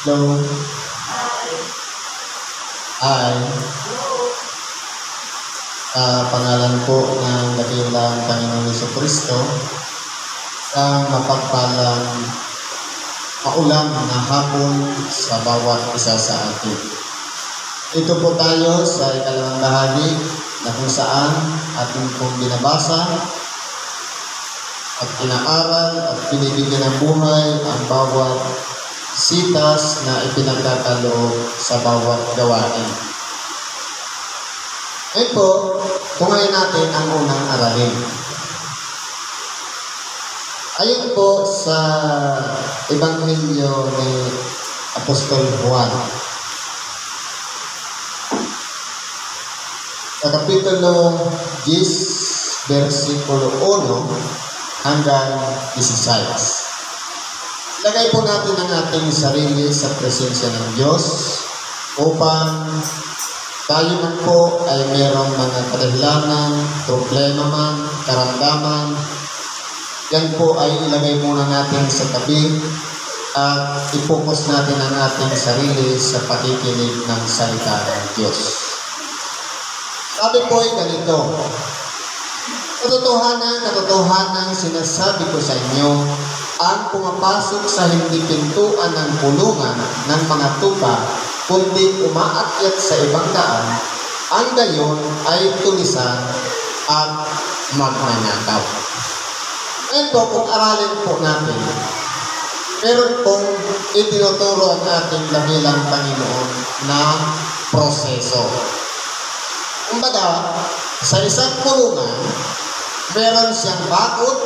Hello. Hi. Pangalan po ng dakilang Panginoong Jesucristo, sa mapagpalang maulang na hapon sa bawat isa sa atin. Ito po tayo sa ikalawang bahagi na kung saan ating pong binabasa at inaaral at binibigyan ng buhay ang bawat sitas na ipinagkakaloob sa bawat gawain. Ngayon po, tungayin natin ang unang aralin. Ayon po sa Ebanghelyo ni Apostol Juan, sa Kapitulo 10, versikulo 1 hanggang 16. Lagay po natin ang ating sarili sa presensya ng Diyos upang tayo man po ay mayroong mga kadahilanan, problema man, karamdaman. Yan po ay ilagay muna natin sa tabi at i-focus natin ang ating sarili sa pakikinig ng salita ng Diyos. Sabi po ay ganito: Katotohanan sinasabi ko sa inyo, ang pumapasok sa hindi pintuan ng kulungan ng mga tupa, kundi umaakyat sa ibang daan, ang gayon ay tulisan at magnanakaw. Ngayon po, kung aralin po natin, meron pong itinuturo ang ating dakilang Panginoon na proseso. Kumbaga, sa isang kulungan, meron siyang bakod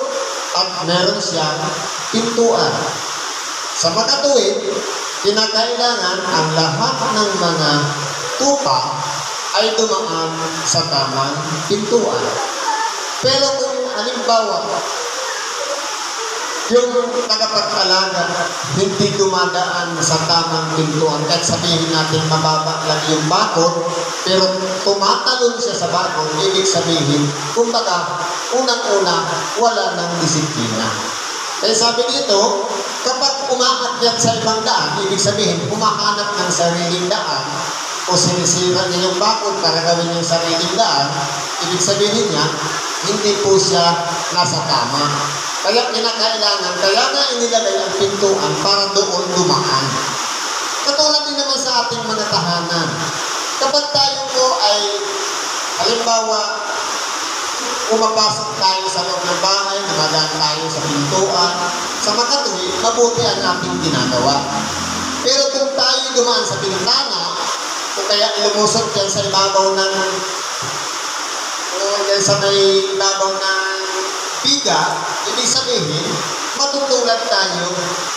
at meron siyang pintuan. Sa makatuwid, kinakailangan ang lahat ng mga tupa ay dumaan sa tamang pintuan. Pero kung halimbawa, yung tagapag-alaga hindi dumadaan sa tamang pintuan, kahit sabihin natin mababa lang yung bakod, pero tumatalon siya sa bakod, ibig sabihin, kumbaga, unang-una, wala ng disiplina. Kaya sabi dito, kapag umaakyat sa ibang daan, ibig sabihin, humahanap ng sariling daan, o sinisira niya yung bakod para gawin yung sariling daan, ibig sabihin niya, hindi po siya nasa tama. Kaya kinakailangan, kaya nga inilagay ang pintuan para doon dumaan. Katulad din naman sa ating mga tahanan. Kapag tayo po ay, halimbawa, pumapasok tayo sa loob ng bahay, namadaan tayo sa pintuan, sa makatuwid, mabuti ang ating ginagawa. Pero kung tayo dumaan sa bintana, o kaya lumusot dyan sa ibabaw ng, dyan sa may ibabaw ng biga, ibig sabihin, matutulad tayo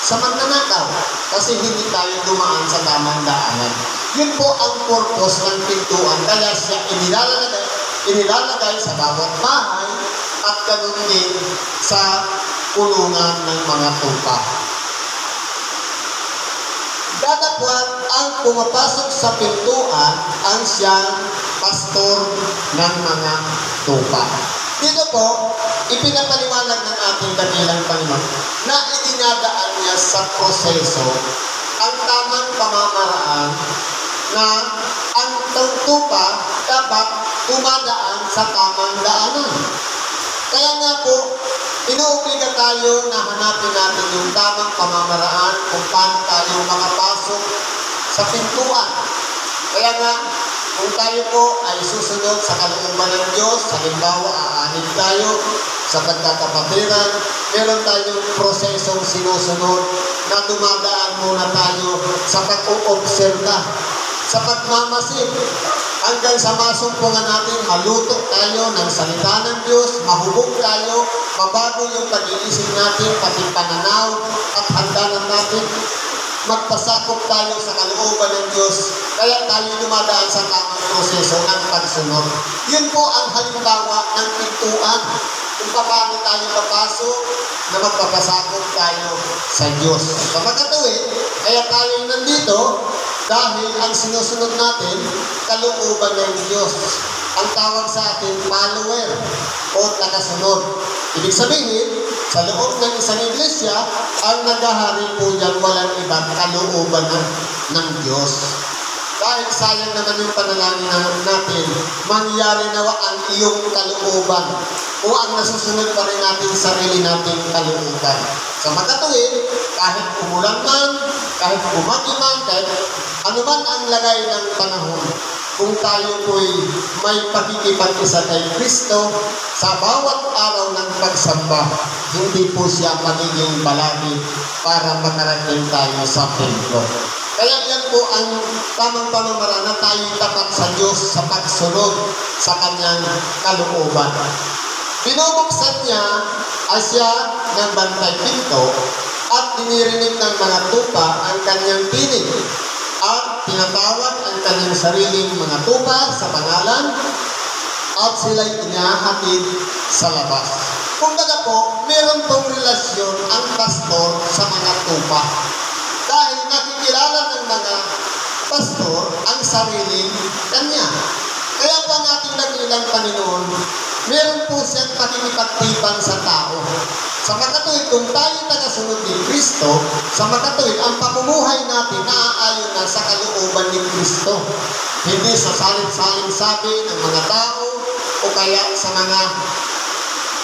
sa magnanakaw kasi hindi tayo dumaan sa tamang daanan. Yun po ang purpose ng pintuan, kaya siya inilalagay sa bawat bahay at ganoon din sa kulungan ng mga tupa. Datapwat ang pumapasok sa pintuan ang siyang pastor ng mga tupa. Dito po, ipinapaliwanag ng ating dakilang Panginoon na idinadaan niya sa proseso ang tamang pamamaraan na ang tupa dapat tumadaan sa tamang daanan. Kaya nga po, inuubliga tayo na hanapin natin yung tamang pamamaraan kung paano tayo makapasok sa pintuan. Kaya nga, kung tayo po ay susunod sa kalooban ng Diyos, halimbawa aanib tayo sa pagkakapatiran, meron tayong prosesong sinusunod na dumadaan muna tayo sa pag-uobserba, sa pagmamasid, hanggang sa masumpungan natin, maluto tayo ng salita ng Diyos, mahubog tayo, mabago yung pag-iisip natin, pati pananaw at handanan natin, magpasakop tayo sa kalooban ng Diyos, kaya tayo dumadaan sa tamang proseso ng pagsunod. Yun po ang halimbawa ng pintuan, kung paano tayo papasok na magpapasakop tayo sa Diyos. Sa makatuwid, kaya tayo nandito, dahil ang sinusunod natin, kalooban ng Diyos. Ang tawag sa atin, follower o tagasunod. Ibig sabihin, sa loob ng isang iglesia, ang naghahari po yan walang ibang kalooban ng Diyos. Dahil sayang naman yung panalangin natin, mangyari nawa ang iyong kalooban o ang nasusunod pa rin natin sarili nating kalooban. Sa makatuwid, kahit umulan man, kahit bumagyo man, kahit anuman ang lagay ng panahon, kung tayo po'y may pakikipag-isa kay Kristo sa bawat araw ng pagsamba, hindi po siya magiging balagi para makarating tayo sa templo. Kaya yan po ang tamang pamamaraan na tayo tapat sa Diyos sa pagsunod sa kanyang kalooban. Binubuksan niya siya ng bantay pinto at dinirinig ng mga tupa ang kanyang tinig at tinatawag ang kanyang sariling mga tupa sa pangalan at sila'y inahatid sa labas. Kumbaga po, meron pong relasyon ang pastor sa mga tupa. Dahil nakikilala ng mga pastor ang sariling kanya. Kaya po ang ating nagilang Panginoon, meron po siyang pakikipagtipan sa tao. Sa makatuwid, kung tayo tagasunod ni Kristo, sa makatuwid, ang pamumuhay natin naaayon na sa kalooban ni Kristo. Hindi sa saling-saling sabi ng mga tao o kaya sa mga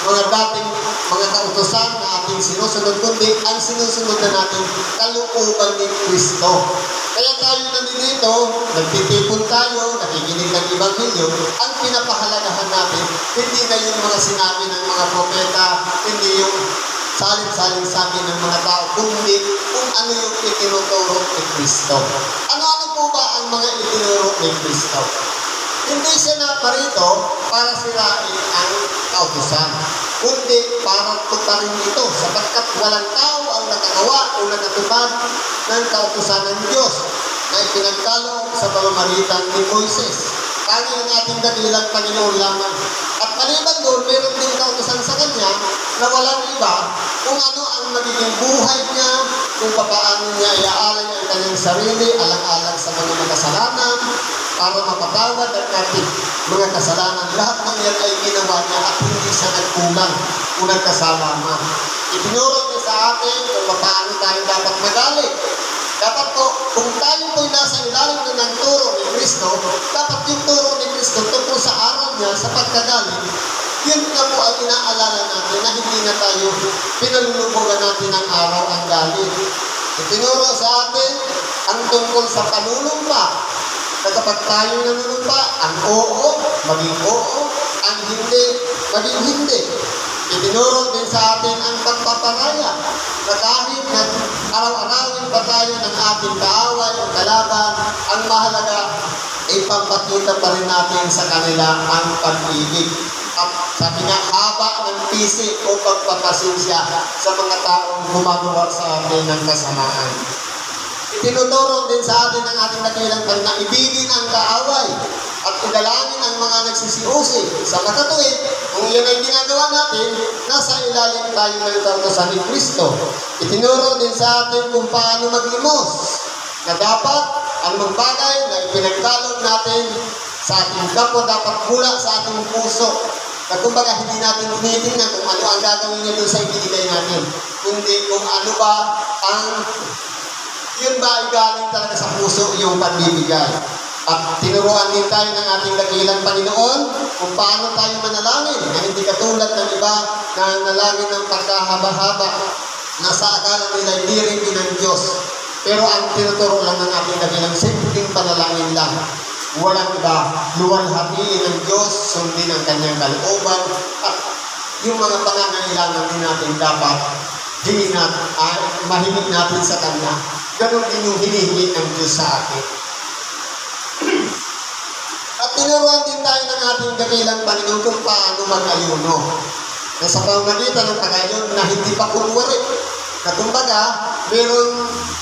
dating mga kautosan na ating sinusunod, kundi ang sinusunod na natin kalooban ni Kristo. Kaya tayo nandito, nagtitipon tayo, nakikinig ng Ebanghelyo, ang pinapahalagahan natin, hindi na yung mga sinabi ng mga propeta, hindi yung saling-saling sabi ng mga tao, kundi kung ano yung itinuturo ni Kristo. Ano-ano po ba ang mga itinuro ni Kristo? Hindi siya naparito para sirain ang kautusan, kundi para tutarin ito sapagkat walang tao ang nakagawa o nakatupad ng kautusan ng Diyos na ipinagkaloob sa pamamagitan ni Moises. Kaya ang ating dakilang Panginoon lamang. At maliban doon, meron din kautusan sa Kanya na walang iba kung ano ang magiging buhay niya, kung paano niya iaalay ang kanyang sarili, alang-alang sa mga makasalanan, para mapatawad ang ating mga kasalanan. Lahat ng yan ay ginawa niya at hindi siya nagkulang o nagkasala man. Itinuro niya sa atin kung paano tayo dapat magalit. Dapat po, kung tayo po'y nasa ilalim na ng turo ni Kristo, dapat yung turo ni Kristo tungkol sa aral niya sa pagkagalit, yun na po ang inaalala natin na hindi na tayo pinalulubugan natin ng araw ang galit. Itinuro sa atin ang tungkol sa panunumpa. Na kapag tayo nanunumpa, ang oo, maging oo, ang hindi, maging hindi. Itinuro din sa atin ang pagpaparaya na kahit na araw-arawin pa tayo ng ating kaaway o kalaban, ang mahalaga ay pampakita pa rin natin sa kanila ang pag-ibig. At sabi nga, haba ng pisi o pagpapasensya sa mga taong gumagawa sa atin ng kasamaan. Itinuturo din sa atin ang ating dakilang na ibigin ang kaaway at idalangin ang mga nagsisiusi. Sa makatuwid, kung yan ay ginagawa natin, nasa ilalim tayo ng kautusan ni Kristo. Itinuro din sa atin kung paano maglimos, na dapat ang mga bagay na ipinagkaloob natin sa ating kapwa dapat mula sa ating puso. Na kumbaga hindi natin tinitingnan kung ano ang gagawin niya doon sa ibigay natin, kundi kung ano ba ang yun ba ay galing talaga sa puso yung pagbibigay. At tinuruan din tayo ng ating dakilang Panginoon kung paano tayo manalangin na hindi katulad ng iba na nalangin ng pagkahaba-haba na sa akala nila hindi ng Diyos. Pero ang tinuturo lang ng ating dakilang simpleng panalangin lang. Walang iba, luwalhatiin ng Diyos, sundin ang kanyang kalooban at yung mga pangangailangan din natin dapat mahinig natin sa Kanya. Ganon din yung hinihingi ng Diyos sa atin. At tinuruan din tayo ng ating dakilang Panginoon kung paano mag-ayuno. Na sa pamamagitan ng pag-ayun na hindi pa kunwari. Na kumbaga, meron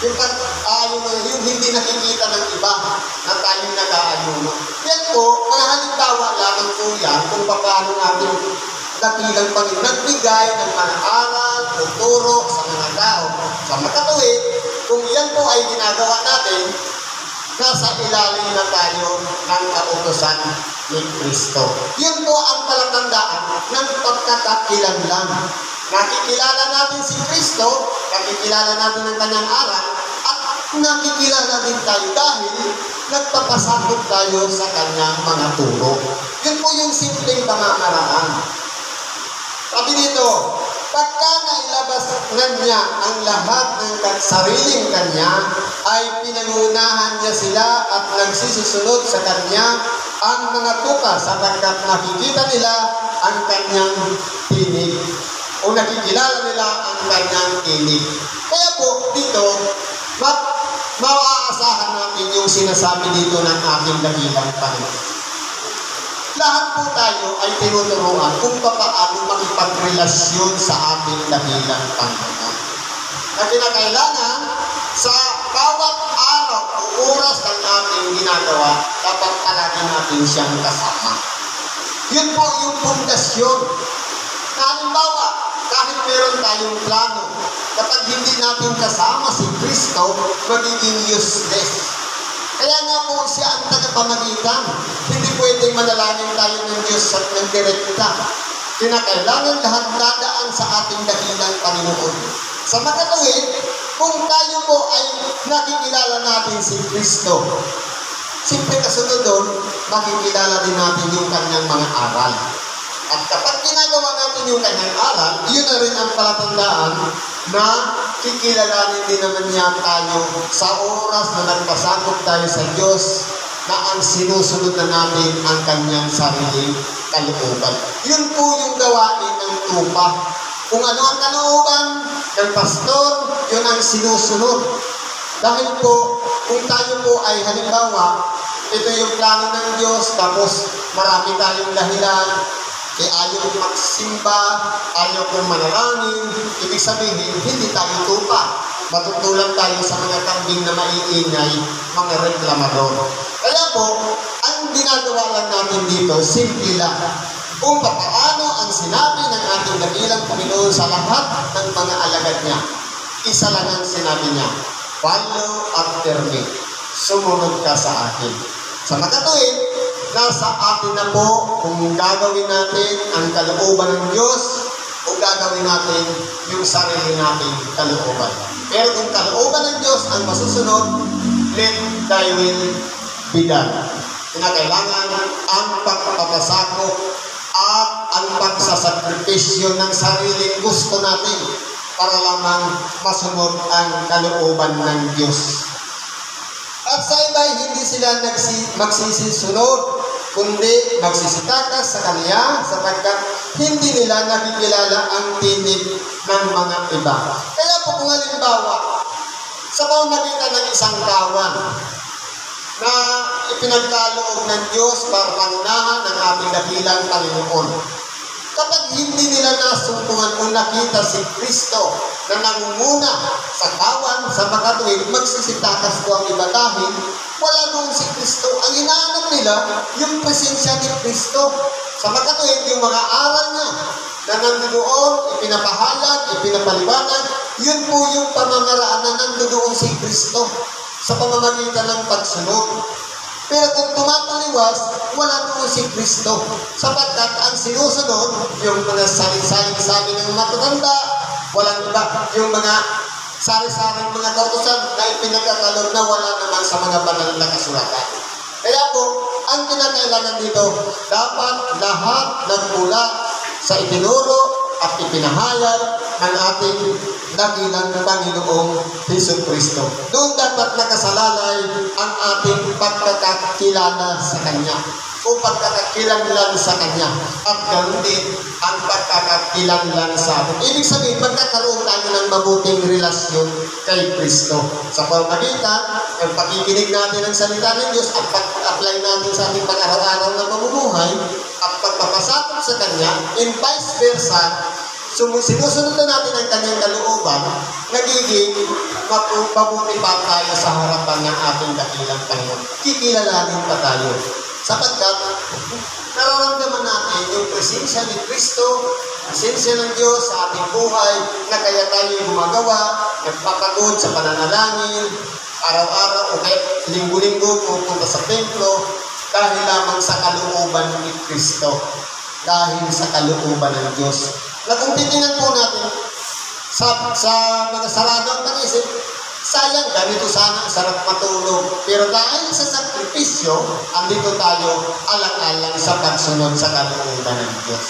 yung hindi nakikita ng iba na tayong nag-aayuno. Yan po, mga halimbawa lamang po yan kung paano natin dakilang Panginoon nagbigay ng mga aral o turo sa mga tao. Sa makatuwid, kung yan po ay ginagawa natin, nasa ilalim na tayo ng kautusan ni Kristo. Yun po ang palatandaan ng pagkakakilanlan. Nakikilala natin si Kristo, nakikilala natin ang kanyang aral, at nakikilala din tayo dahil nagpapasakop tayo sa kanyang mga turo. Yun po yung simpleng pamamaraan. Sabi dito, pagka nailabas na niya ang lahat ng sariling kanya, ay pinangunahan niya sila at nagsisusunod sa kanya ang mga tuka sapagkat nakikita nila ang kanyang tinig o nakikilala nila ang kanyang tinig. Kaya po dito, maaasahan natin yung sinasabi dito ng ating dakilang Panginoon. Lahat po tayo ay tinuturuan kung paano makipagrelasyon sa ating dakilang Panginoon. Na kinakailangan sa bawat araw o oras ng ating ginagawa, dapat palagi natin siyang kasama. Yun po yung pundasyon. Na halimbawa, kahit meron tayong plano, kapag hindi natin kasama si Kristo, magiging useless. Kaya nga po siya ang tagapamagitan. Hindi pwedeng manalangin tayo ng Diyos at ng direkta. Kinakailangan lahat dadaan sa ating dakilang Panginoon. Sa makatuwid, kung tayo po ay nakikilala natin si Kristo, simple kasunod doon, makikilala din natin yung kanyang mga aral. At kapag ginagawa natin yung kanyang aral, yun na rin ang palatandaan na kikilalanin din naman niya tayo sa oras na nagpasakop tayo sa Diyos na ang sinusunod na natin ang kanyang sariling kalooban. Yun po yung gawain ng tupa. Kung ano ang kalooban ng pastor, yun ang sinusunod. Dahil po, kung tayo po ay halimbawa, ito yung plano ng Diyos, tapos marami tayong dahilan, ayaw kong magsimba, ayaw kong manalangin, ibig sabihin, hindi tayo tupa. Matutulang tayo sa mga kambing na maiingay, mga reklamador. Kaya po, ang ginagawa lang natin dito, simple lang. Kung paano ang sinabi ng ating dakilang Panginoon sa lahat ng mga alagad niya. Isa lang ang sinabi niya, follow after me. Sumunod ka sa akin. Sa makatuwid, nasa atin na po kung gagawin natin ang kalooban ng Diyos o gagawin natin yung sarili nating kalooban. Pero kung kalooban ng Diyos ang masusunod, let thy will be done. Kinakailangan ang pagpapasakop at ang pagsasakripisyo ng sariling gusto natin para lamang masunod ang kalooban ng Diyos. At sa iba, hindi sila magsisisunod, kundi magsisitakas sa Kanya sapagkat hindi nila nakikilala ang tinig ng mga iba. Kaya po kung halimbawa, sa pamamagitan ng isang kawan na ipinagkaloob ng Diyos para pangunahan ng ating dakilang Panginoon, kapag hindi nila nasumpungan o nakita si Kristo na nangunguna sa kawan, sa makatuwid, magsisitakas po ang iba dahil wala doon si Kristo. Ang hinahanap nila, yung presensya ni Kristo. Sa makatuwid, yung mga aral niya na nandoon, ipinapahalag, ipinapaliwanag, yun po yung pamamaraan na nandoon si Kristo sa pamamagitan ng pagsunod. Pero kung tumataliwas, wala doon si Kristo. Sapagkat ang sinusunod, yung mga saling-saling sabi ng matatanda, walang iba, yung mga sari-saring mga kautusan na ipinagkakalog na wala naman sa mga banal na kasulatan. Kaya po, ang kinakailangan dito, dapat lahat nagmula sa itinuro at ipinahayag ng ating dakilang Panginoong Jesucristo. Doon dapat nakasalalay ang ating pagkakakilala sa Kanya o pagkakakilanlan sa Kanya at ganoon din ang pagkakakilanlan sa atin. Ibig sabihin, magkakaroon tayo ng mabuting relasyon kay Kristo. Sa pamamagitan ng pakikinig natin ng salita ng Diyos at pag-apply natin sa ating pag-araw-araw na pamumuhay at pagpapasakop sa Kanya, and vice versa, sinusunod na natin ang kanyang kalooban, nagiging mabuti pa tayo sa harapan ng ating dakilang Panginoon. Kikilalanin pa tayo. Sapagkat, nararamdaman natin yung presensya ni Kristo, presensya ng Diyos sa ating buhay, na kaya tayo gumagawa, nagpapagod sa pananalangin, araw-araw o linggo-linggo pupunta sa templo, dahil lamang sa kalooban ni Kristo. dahil sa kalooban ng Diyos. Na kung titingnan po natin sa mga sarado at pag-isip, sayang, ganito sana ang sarap matulog. Pero dahil sa sakripisyo, andito tayo alang-alang sa pagsunod sa kalooban ng Diyos.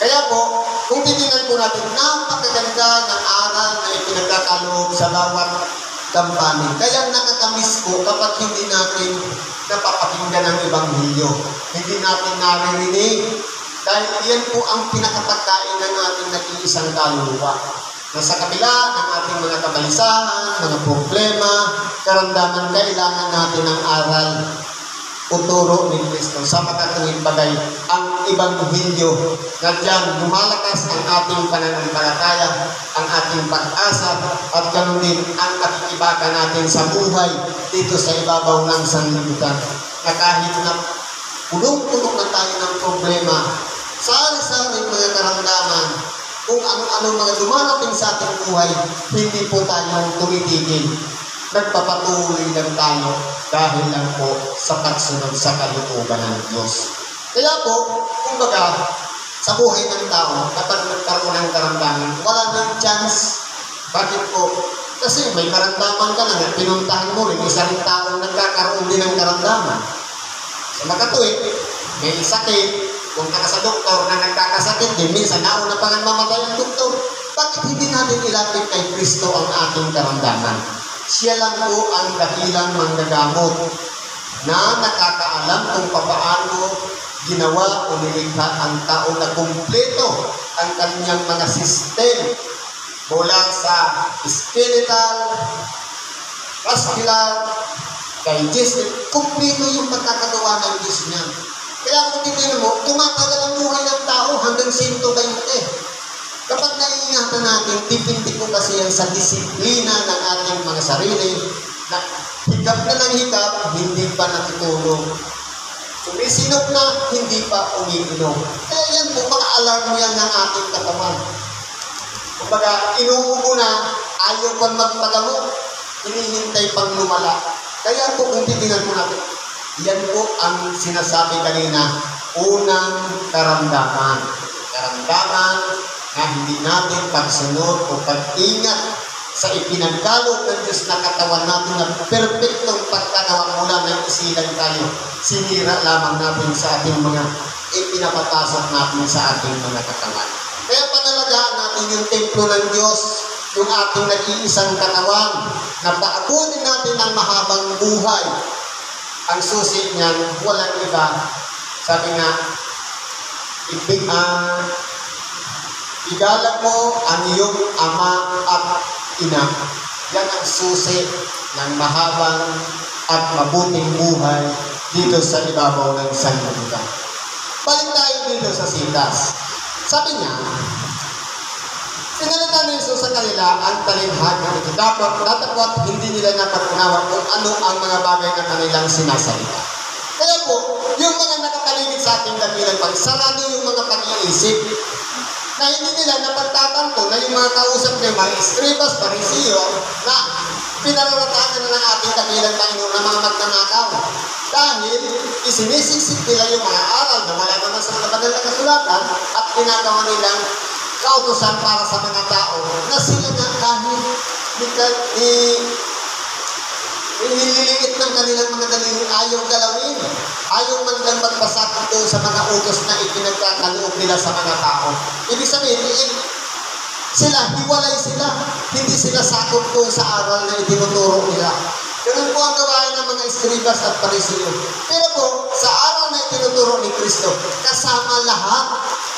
Kaya po, kung titingnan po natin, napakaganda ng aral na ipinagkakaloob sa bawat kampanin. Kaya nakakamiss po kapag hindi natin napapakinggan ang Ebanghelyo. Hindi natin naririnig. Dahil yan po ang pinakapagkain ng ating nag-iisang kaluluwa. Na sa kabila ng ating mga kabalisahan, mga problema, karamdaman, kailangan natin ng aral o turo ni Kristo sa makatuwing bagay ang Ebanghelyo na diyan lumalakas ang ating pananampalataya, ang ating pag-asa, at ganoon din ang nakikibaga natin sa buhay dito sa ibabaw ng sanlibutan. Na kahit na punong-puno na tayo ng problema, sari-saring mga karamdaman, kung ano-ano mga dumarating sa ating buhay, hindi po tayo tumitigil. Nagpapatuloy lang tayo dahil lang po sa pagsunod sa kalooban ng Diyos. Kaya po, kumbaga, sa buhay ng tao, kapag nagkaroon ng karamdaman, wala nang chance. Bakit po? Kasi may karamdaman ka na, pinuntahan mo rin, isa rin taong nagkakaroon din ng karamdaman. Sa makatuwid, may sakit, kung ka sa doktor na nagkakasakit din, minsan nauna pa nga mamatay ang doktor. Bakit hindi natin ilapit kay Kristo ang ating karamdaman? Siya lang po ang dakilang manggagamot na nakakaalam kung papaano ginawa o nilikha ang tao na kumpleto ang kanyang mga sistem mula sa skeletal, vascular, digestive, kumpleto yung pagkakagawa ng Diyos niya. Kaya kung titignan mo, tumatagal ang buhay ng tao hanggang 120. Kapag naiingatan natin, dipindi po kasi yan sa disiplina ng ating mga sarili, na higap na ng higap, hindi pa natutulog. Sumisinop na, hindi pa umiinom. Kaya yan po, mga alarm yan ng ating katawan. Kumbaga, inuubo na, ayaw pang magpagamot, hinihintay pang lumala. Kaya po, kung titignan po natin, yan po ang sinasabi kanina, unang karamdaman. Karamdaman na hindi natin pagsunod o pag-ingat sa ipinagkaloob ng Diyos na katawan natin na perfectong pagkagawa mula ng isilang tayo. Sinira lamang natin sa ating mga ipinapapasok natin sa ating mga katawan. Kaya panalagaan natin yung templo ng Diyos, yung ating nag-iisang katawan, na paabutin natin ang mahabang buhay. Ang susi niyan, walang iba. Sabi nga, igalang mo ang iyong ama at ina. Yan ang susi ng mahabang at mabuting buhay dito sa ibabaw ng sanlibutan. Balik tayo dito sa sitas. Sabi niya, sinalita ni Jesus sa kanila ang talinhaga na ito. Dapat hindi nila napag-unawa kung ano ang mga bagay na kanilang sinasalita. Kaya po, yung mga nakapaligid sa ating dakilang pagsarado yung mga pag-iisip na hindi nila napagtatanto na yung mga kausap niya, mga eskribas, parisiyo, na pinararatangan ng ating dakilang Panginoon na mga magnanakaw. Dahil isinisiksik nila yung mga aral na wala naman sa mga banal na kasulatan at ginagawa nilang kautusan para sa mga tao na sila nga kahit nililiit ng kanilang mga daliri, ayaw galawin. Ayaw man lang magpasakot doon sa mga utos na ipinagkakaloob nila sa mga tao. Ibig sabihin, hiwalay sila. Hindi sila sakot doon sa aral na itinuturo nila. Ganun po ang gawain ng mga eskribas at parisiyo. Pero po, sa aral na itinuturo ni Kristo, kasama lahat.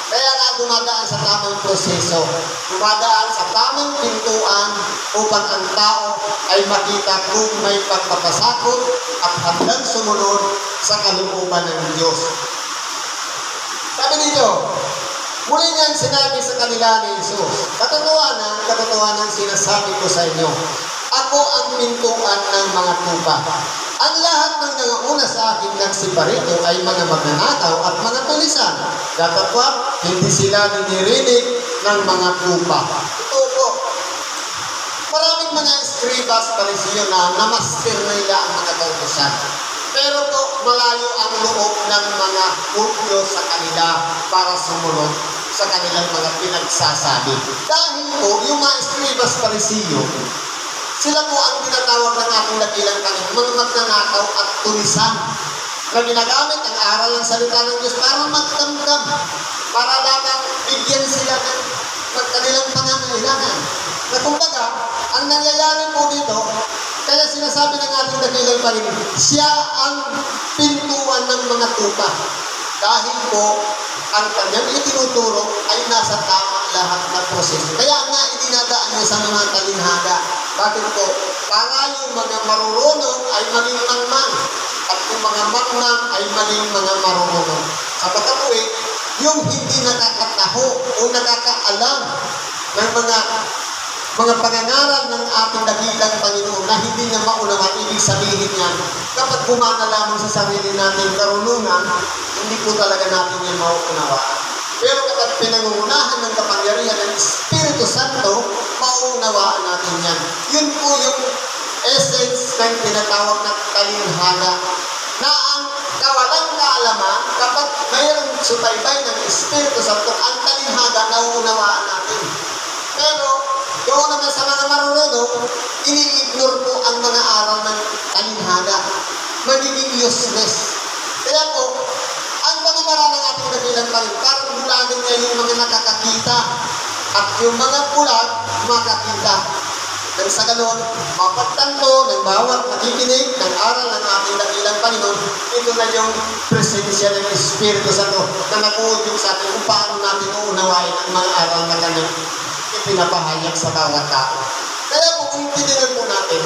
Kaya nga dumadaan sa tamang proseso, dumadaan sa tamang pintuan upang ang tao ay makita kung may pagpapasakot at handang sumunod sa kalooban ng Diyos. Sabi dito, muli niyan sinabi sa kanila ni Jesus, katotohanan sinasabi ko sa inyo, ako ang pintuan ng mga tupa. Ang lahat ng nangauna sa akin nagsiparito ay mga magnanakaw at mga tulisan. Datapwat, hindi sila dinirinig ng mga tupa. Ito po, maraming mga eskribas, parisiyo na namaster na nila ang mga kautusan. Pero po, malayo ang loob ng mga Hudyo sa kanila para sumunod sa kanilang mga pinagsasabi. Dahil po, yung mga eskribas parisiyo, sila po ang tinatawag ng ating dakilang Panginoon, mga magnanakaw at tulisan, na ginagamit ang aral ng salita ng Diyos para magdamdam, para lamang bigyan sila ng kanilang pangangailangan. Na kumbaga, ang nangyayari po dito, kaya sinasabi ng ating dakilang Panginoon, siya ang pintuan ng mga tupa. Dahil po, ang kanyang itinuturo ay nasa tama lahat ng proseso. Kaya nga, idinadaan niya sa mga talinhaga. Bakit po? Para yung mga marurunong ay maging mangmang. At yung mga mangmang ay maging mga marurunong. Sa pagkatuwid, yung hindi nakakataho o nakakaalam ng mga pangangaral ng ating dakilang Panginoon na hindi niya maunawa, ibig sabihin niya, kapag gumana lamang sa sarili natin karunungan, hindi po talaga natin yung mauunawaan. Pero kapag pinangungunahan ng kapangyarihan ng Espiritu Santo, mauunawaan natin yan. Yun po yung essence ng tinatawag na talinhaga, na ang kawalang kaalaman, kapag mayroong subaybay ng Espiritu Santo, ang talinhaga, nauunawaan natin. Pero, doon naman sa mga marunong, ini-ignore po ang mga aral ng talinhaga. Magiging useless. Kaya po, ang pagmamara ng ating dakilang Panginoon, parang bulagin niya yung mga nakakakita at yung mga bulag makakita. Nang sa ganon, mapagtanto ng bawat nakikinig ng aral ng ating dakilang Panginoon, ito na yung presensya ng Espiritu Santo na nag-uudyok sa atin kung paano natin uunawain ang mga aral na kanyang ipinapahayag sa bawat tao. Kaya po kung titignan po natin,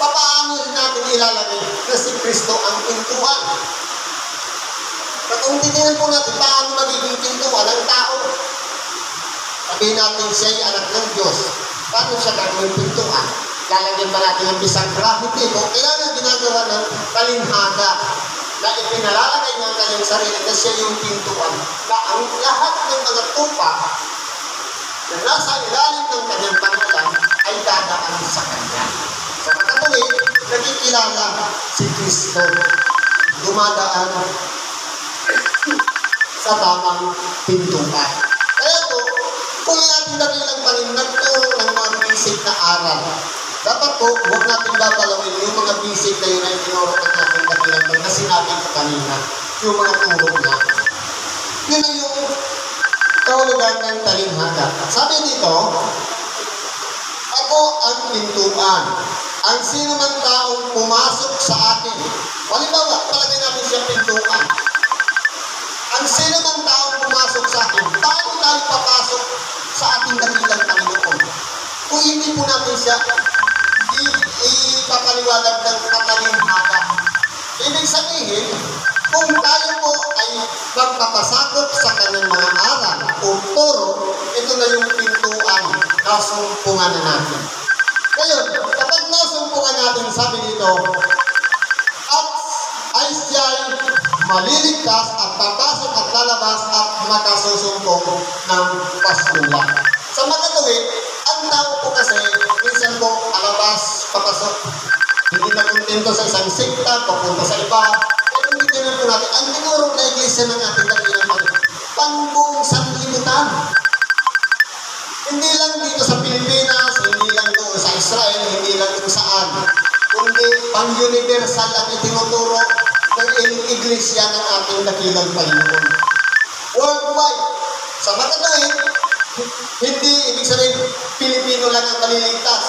paano natin ilalagay na si Kristo ang pintuan? At kung titignan po natin, paano magiging pintuan ang tao? Sabihin natin siya'y anak ng Diyos. Paano siya gagawin pintuan? Lalagyan ba natin ang bisagra? Hindi po. Kailangan ginagawa ng talinhaga na ipinalalagay niya ang kanyang sarili na siya yung pintuan. Na ang lahat ng mga tupa na nasa ilalim ng kanyang pangalan ay dadaan sa kanya. Sa pagkatuloy, nagkikilala si Kristo. Dumadaan sa tamang pintuan. Kaya po, kung yung ating dakilang Panginoon nagturo ng mga basic na aral, dapat po, huwag natin babalawin yung mga basic na yun ay tinuro ng ating dakilang Panginoon na sinabi ko kanina, yung mga turo na. Yun ay yung kahulugan ng talinhaga. Sabi dito, ako ang pintuan. Ang sino man taong pumasok sa akin. Halimbawa, palagay natin siya pintuan. Ang sino man taong pumasok sa akin, paano tayo papasok sa ating dakilang Panginoon? Kung hindi po natin siya ipapaliwanag ng katalinhaga. Ibig sabihin, kung tayo po ay magpapasakop sa kanyang mga aral o turo, ito na yung pintuan na sumpungan na natin. Ngayon, kapag nasumpungan natin, sabi dito, at ay siya'y maliligtas at papasok at lalabas at makasusumpong ng paskula. Sa magkatuwid, ang tao po kasi, minsan po, alabas, papasok, hindi na kontento sa isang sekta, papunta sa iba. Pero hindi din po natin, ang tinuro na iglesia ng ating dakilang Panginoon, pangbuong sanlibutan. Hindi lang dito sa Pilipinas, hindi lang doon sa Israel, hindi lang kung saan, kundi pang-universal ang itinuturo ng iglesia ng ating dakilang Panginoon. Worldwide. Sa makatuwid, hindi ibig sabihin Pilipino lang ang maliligtas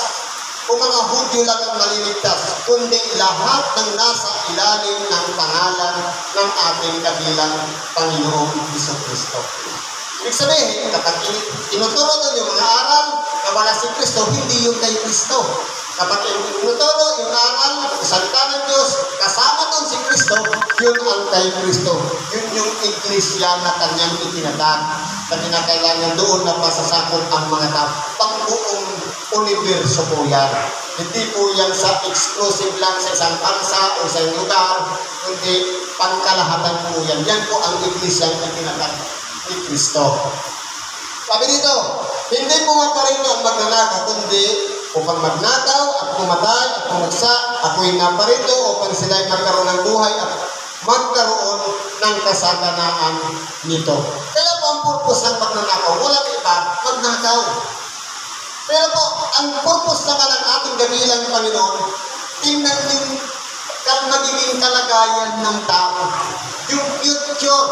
o mga Hudyo lang ang maliligtas, kundi lahat ng nasa ilalim ng pangalan ng ating dakilang Panginoong Jesucristo. Ibig sabihin, kapag tinuturo doon yung mga aral na wala si Kristo, hindi yung kay Kristo. Kapag tinuturo yung aral, salita ng Diyos, kasama doon si Kristo, yun ang kay Kristo. Yun yung iglesia na kanyang itinatag na kinakailangan doon na masasakot ang mga tao. Pangbuong universo po yan. Hindi po yan sa exclusive lang sa isang bansa o sa isang lugar, kundi pangkalahatan po yan. Yan po ang iglesia na itinatag ni Kristo. Sabi dito, hindi pumaparito ang magnanakaw, kundi upang magnakaw at pumatay at pumagsa, ako'y naparito upang sila'y magkaroon ng buhay at kasaganaan nito. Kaya po ang purpose ng magnanakaw, walang iba, magnakaw. Pero po, ang purpose naman ng ating dakilang Panginoon, tingnan yung magiging kalagayan ng tao. Yung future.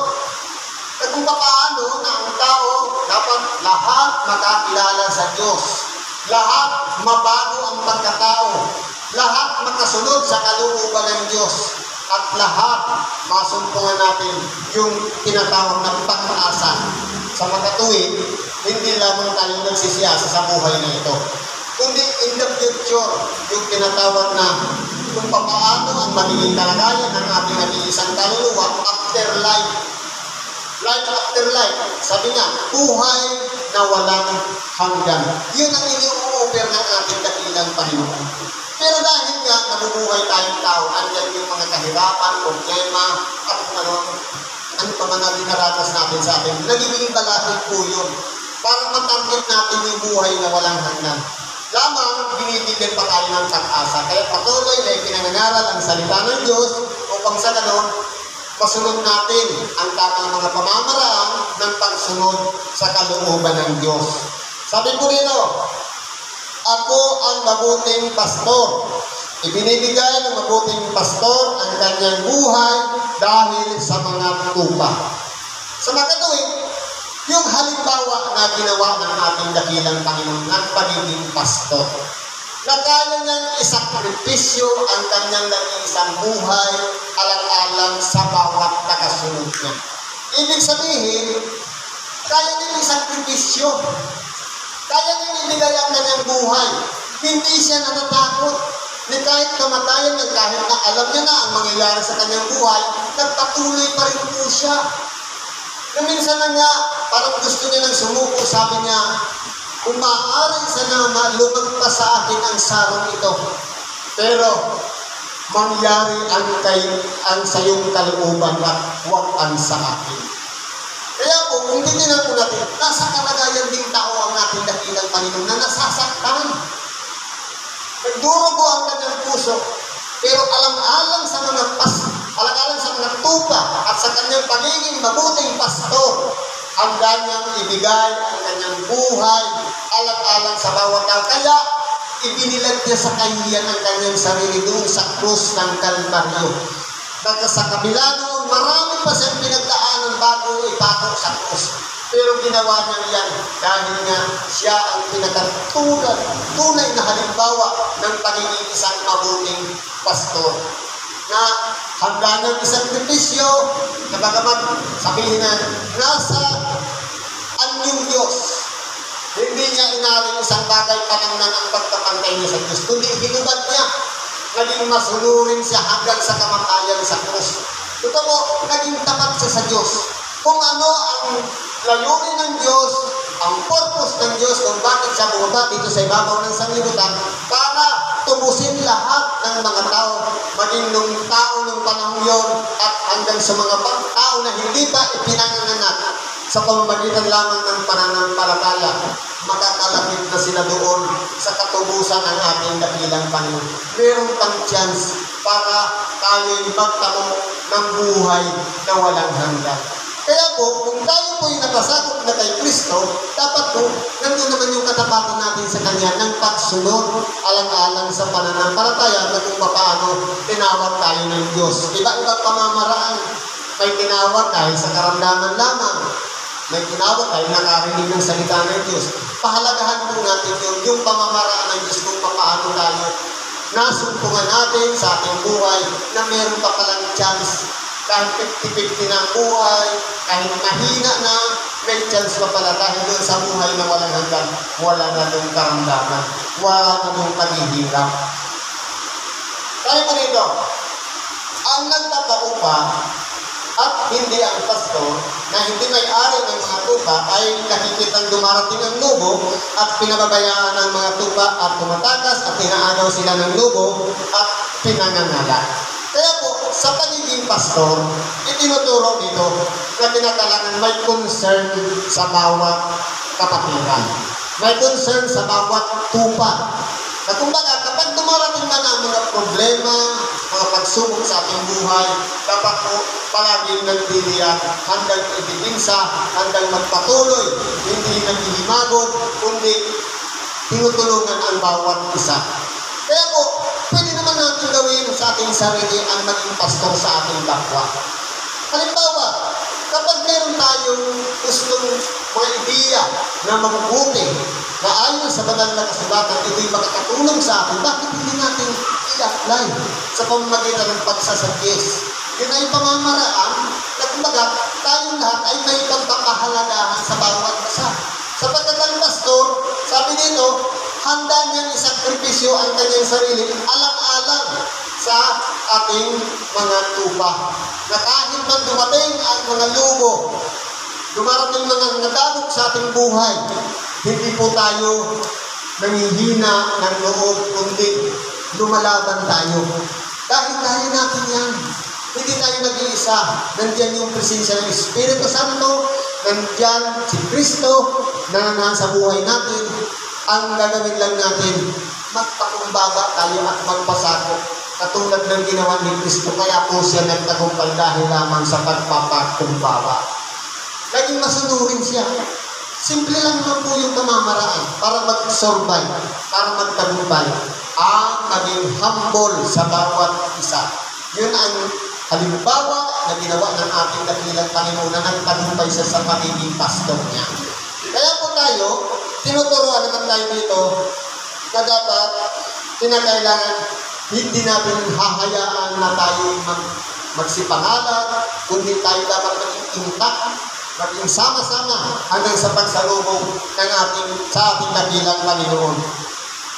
At kung paano na ang tao dapat lahat makakilala sa Diyos. Lahat mabago ang pagkatao. Lahat makasunod sa kalooban ng Diyos. At lahat masumpungan natin yung tinatawag na pag-asa. Sa makatuwid, hindi lamang tayo nagsisiyasa sa buhay na ito. Kundi in the future, yung tinatawag na kung paano ang magiging kalagayan ng ating nag-iisang kaluluwa after life. Life after life. Sabi nga, buhay na walang hanggan. Yun ang ini-offer ng ating dakilang Panginoon. Pero dahil nga nabubuhay tayong tao, andyan yung mga kahirapan, problema, at ano pa man natin naratas natin sa atin, nagiging balakid po yun para matarget natin yung buhay na walang hanggan. Lamang, binibigyan pa tayo ng pag-asa. Kaya patuloy na ipinangangaral ang salita ng Diyos upang sa ganon, masunod natin ang tamang mga pamamaraan ng pagsunod sa kalooban ng Diyos. Sabi ko rito, ako ang mabuting pastor. Ibinibigay ng mabuting pastor ang kanyang buhay dahil sa mga tupa. Sa makatuwid, yung halimbawa na ginawa ng ating dakilang Panginoon ng pagiging pastor, na kaya niyang isakripisyo ang kanyang nag-iisang buhay alang-alang sa bawat nakasunod niya. Ibig sabihin, kaya niyang isakripisyo. Kaya niyang ibigay ang kanyang buhay. Hindi siya natatakot. Ni kahit kamatayan niya, kahit na alam niya na ang mangyayari sa kanyang buhay, nagpatuloy pa rin po siya. Na minsan na nga, parang gusto niya nang sumuko, sabi niya, kung maaari sana lumagpas sa akin ang sarong ito. Pero, mangyari ang sa iyong kalooban at huwag ang sa akin. Kaya po, kung titignan po natin, nasa kalagayan ding tao ang ating dakilang Panginoon na nasasaktan. Nagdurugo ang kanyang puso, pero alang-alang sa mga tupa at sa kanyang pagiging mabuting pastor, handa niyang ibigay ang kanyang buhay alang-alang sa bawat tao. Kaya ibinilag niya sa kahiyan ang kanyang sarili doon sa krus ng Kalbaryo. Dahil sa kabila noon, marami pa siyang pinagdaanan bago ipako sa krus. Pero ginawa niya yan dahil nga siya ang tunay na halimbawa ng pagiging isang mabuting pastor. Na handa ng isang sakripisyo, na bagamat sabihin na nasa anyong Diyos, hindi niya inaring isang bagay panangnan ang pagkapantay niya sa Diyos, kundi hinubad niya, naging masunurin siya hanggang sa kamatayan sa krus. Ito po, naging tapat siya sa Diyos. Kung ano ang layunin ng Diyos, ang purpose ng Diyos kung bakit siya bumaba dito sa ibabaw ng sanglibutan, para tubusin lahat ng mga tao, maging nung tao ng panahon yun, at hanggang sa mga tao na hindi pa ipinanganak sa pamamagitan lamang ng pananampalataya, makakalapit na sila doon sa katubusan ng ating dakilang Panginoon. Meron pang chance para tayo'y magtamo ng buhay na walang hanggan. Kaya po, kung tayo po'y nakasakop na kay Kristo, dapat po, nandun naman yung katapatan natin sa Kanya ng pagsunod alang-alang sa pananampalataya na kung paano tinawag tayo ng Diyos. Iba-iba pamamaraan. May tinawag dahil sa karamdaman lamang. May tinawag dahil nakarinig ng salita ng Diyos. Pahalagahan po natin yung pamamaraan ng Diyos kung paano tayo nasumpungan natin sa ating buhay na meron pa palang chance. Kahit 50-50 na ang buhay, kahit mahina na, may chance pa pala dahil doon sa buhay na walang hanggan, wala na doon karamdaman, wala na doon paghihirap. Tayo pa rito, ang nagtataupa at hindi ang pastor na hindi may-ari ng mga tupa ay nakikitang dumarating ang lobo at pinababayaan ng mga tupa at tumatakas at inaagaw sila ng lobo at pinangangalat. Kaya po, sa pagiging pastor, itinuturo dito na kinakailangan may concern sa bawat kapatiran. May concern sa bawat tupa. Na kumbaga, kapag dumarating man ang mga problema, mga pagsubok sa ating buhay, dapat po palaging nagdiliyan, handang ibibinsa, handang magpatuloy, hindi naghihimagod, kundi tinutulungan ang bawat isa. Kaya po, pwede naman natin gawin sa ating sarili ang maging pastor sa ating kapwa. Halimbawa, kapag meron tayong gustong mga ideya na mabubuti, na ayon sa banal na kasulatan, ito'y makakatulong sa atin, bakit hindi natin i-apply sa pamamagitan ng pagsasadyes? Yun ay pamamaraan na kumbaga, tayong lahat ay may pagpakahalagahan sa bawat isa. Sapagkat ang pastor, sabi dito, handa niyang isakripisyo ang kanyang sarili alang-alang sa ating mga tupa. Na kahit man dumating ang mga lugo, dumarating mga nadagok sa ating buhay, hindi po tayo nangihina ng loob, kundi lumalaban tayo. Dahil kaya natin yan. Hindi tayo nag-iisa. Nandiyan yung presensya ng Espiritu Santo, nandiyan si Kristo na nasa buhay natin. Ang gagawin lang natin, magpakumbaba tayo at magpasakop. Katulad ng ginawa ni Kristo, kaya po siya nagtagumpay dahil lamang sa pagpapakumbaba. Laging masunurin siya. Simple lang naman po yung pamamaraan para mag-survive, para magtagumpay. Ang maging humble sa bawat isa. Yun ang halimbawa na ginawa ng ating dakilang Panginoon na nagtagumpay siya sa pagiging pastor niya. Kaya po tayo, tinuturuan naman tayo dito na dapat kinakailangan hindi natin hahayaan na tayo magsipangalan, kundi tayo dapat maging intact, maging sama-sama hanggang sa pagsalubong ng sa ating dakilang Panginoon.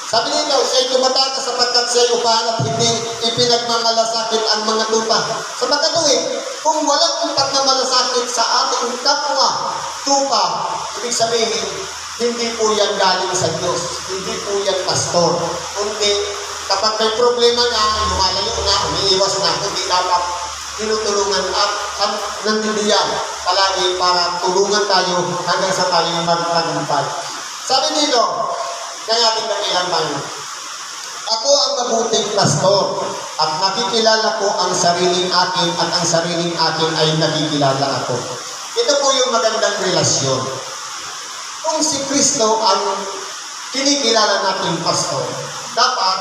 Sabi nito, siya'y tumataka sapagkat siya'y upahan at hindi ipinagmamalasakit ang mga tupa. Sapagkat kung walang pagmamalasakit sa ating kapwa tupa, ibig sabihin, hindi po yan galing sa Diyos. Hindi po yan pastor. Kundi kapag may problema na, lumalayo na, umiiwas na, kundi dapat tinutulungan at nandiyan palagi para tulungan tayo hanggang sa tayo magtagumpay. Sabi dito, ng ating dakilang Panginoon, ako ang mabuting pastor at nakikilala ko ang sariling akin at ang sariling akin ay nakikilala ako. Ito po yung magandang relasyon. Kung si Kristo ang kinikilala nating pastor, dapat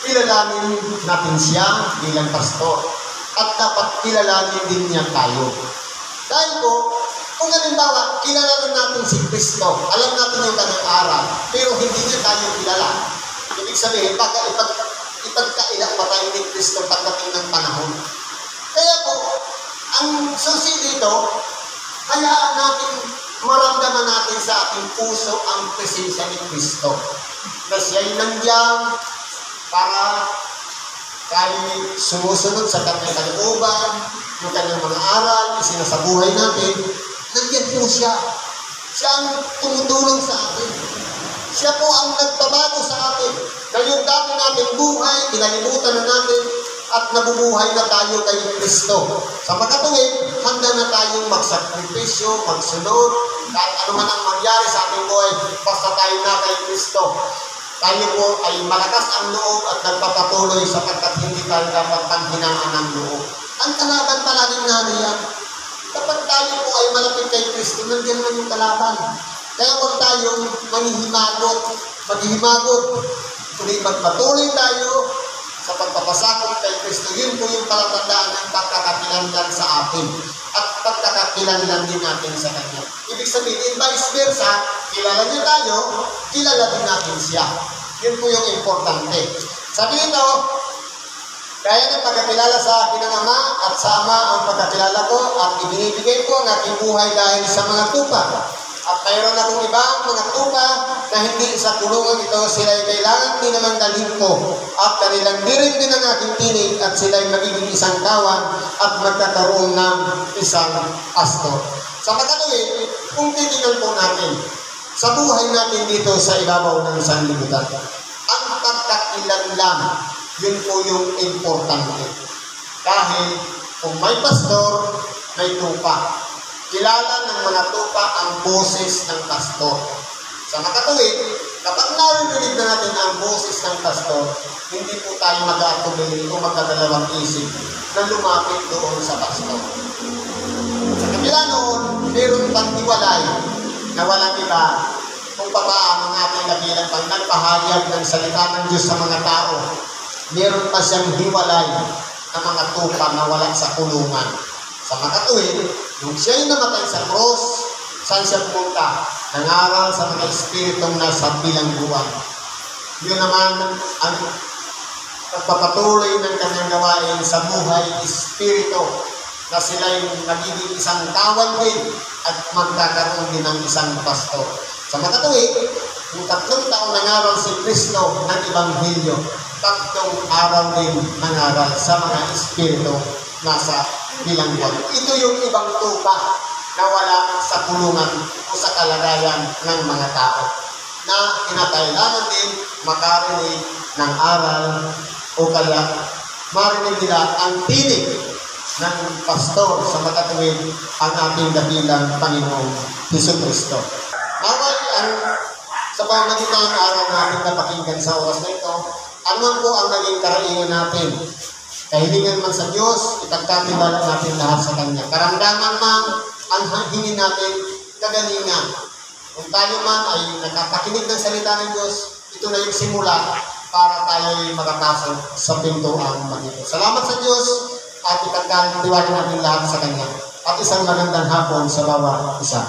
kilalanin natin siya bilang pastor at dapat kilalanin din niya tayo. Dahil po, kung halimbawa, kilala natin si Kristo, alam natin yung kanyang aral, pero hindi niya tayo kilala. Ibig sabihin, ipagkailang pa tayo ni Kristo pagdating ng panahon. Kaya po, ang susi dito, hayaan natin, maramdaman natin sa ating puso ang presensya ni Kristo. Na siya'y nandiyan para tayo sumusunod sa kanyang kalooban, yung kanyang mga aral, isinasabuhay natin. Nandiyan po siya. Siya ang tumutulong sa atin. Siya po ang nagpabago sa atin. Na yung dati natin buhay, kinalimutan na natin at nabubuhay na tayo kay Kristo. Sa makatuwid, handa na tayong magsakripisyo, magsunod, kahit ano man ang mangyari sa ating buhay, basta tayo na kay Kristo. Tayo po ay malakas ang loob at nagpapatuloy sapagkat hindi tayo dapat panghinaan ng loob. Ang kalaban palaging nariyan. Kapag tayo po ay malapit kay Kristo, nandiyan naman yung kalaban. Kaya huwag tayong maghihimagot. Kundi magpatuloy tayo sa pagpapasakop kay Kristo. Yun po yung palatandaan ng pagkakakilanlan sa atin. At pagkakakilanlan din natin sa Kanya. Ibig sabihin, vice versa, kilala niya tayo, kilala din natin siya. Yun po yung importante. Sabi nito, kaya ng pagkakilala sa akin ng Ama at sa Ama ang pagkakilala ko at ibinibigay ko ang aking buhay dahil sa mga tupa. At mayroon akong ibang mga tupa na hindi sa kulungan ito, sila'y kailangan din naman dalhin ko at kanilang dirin din ang aking tinig at sila'y magiging isang kawan at magkakaroon ng isang pastor. Sa makatuwid, kung titignan po natin sa buhay natin dito sa ibabaw ng sanlibutan, ang pagkakilanlan, yun po yung importante. Dahil kung may pastor, may tupa. Kilala ng mga tupa ang boses ng pastor. Sa makatuwid, Kapag narinig na natin ang boses ng pastor, hindi po tayo mag-aatubili o magkadalawang isip na lumapit doon sa pastor. Sa kabila noon, meron pang tiwalay na walang iba kung papaano ang ating nabilang pag nagpahayag ng salita ng Diyos sa mga tao. Meron pa siyang hiwalay na mga tupa na wala sa kulungan. Sa makatuwid, nung siya'y namatay sa cross, saan siya pumunta? Nangaral sa mga espiritong nasa bilangguan. Yun naman ang pagpapatuloy ng kanyang gawain sa buhay espiritu na sila'y nagiging isang tawag din at magkakaroon din ng isang pastor. Sa makatuwid, yung 3 taon nangaral si Kristo ng Ebanghelyo, 3 araw din nangaral sa mga espiritu nasa bilangguan. Ito yung ibang tupa na wala sa kulungan o sa kalagayan ng mga tao na kinakailangan din makarinig ng aral o kaya marinig nila ang tinig ng pastor sa makatuwid ang ating dakilang Panginoong Jesucristo. Naway sa pamamagitan ng araw natin napakinggan sa oras na ito, ano po ang naging karaingan natin? Kahilingan man sa Diyos, ipagkatiwala natin lahat sa Kanya. Karamdaman man ang hingin natin, kagalingan. Kung tayo man ay nakapakinig ng salita ng Diyos, ito na yung simula para tayo ay makapasok sa pintuang magiging. Salamat sa Diyos at ipagkatiwala natin lahat sa Kanya. At isang magandang hapon sa bawat isa.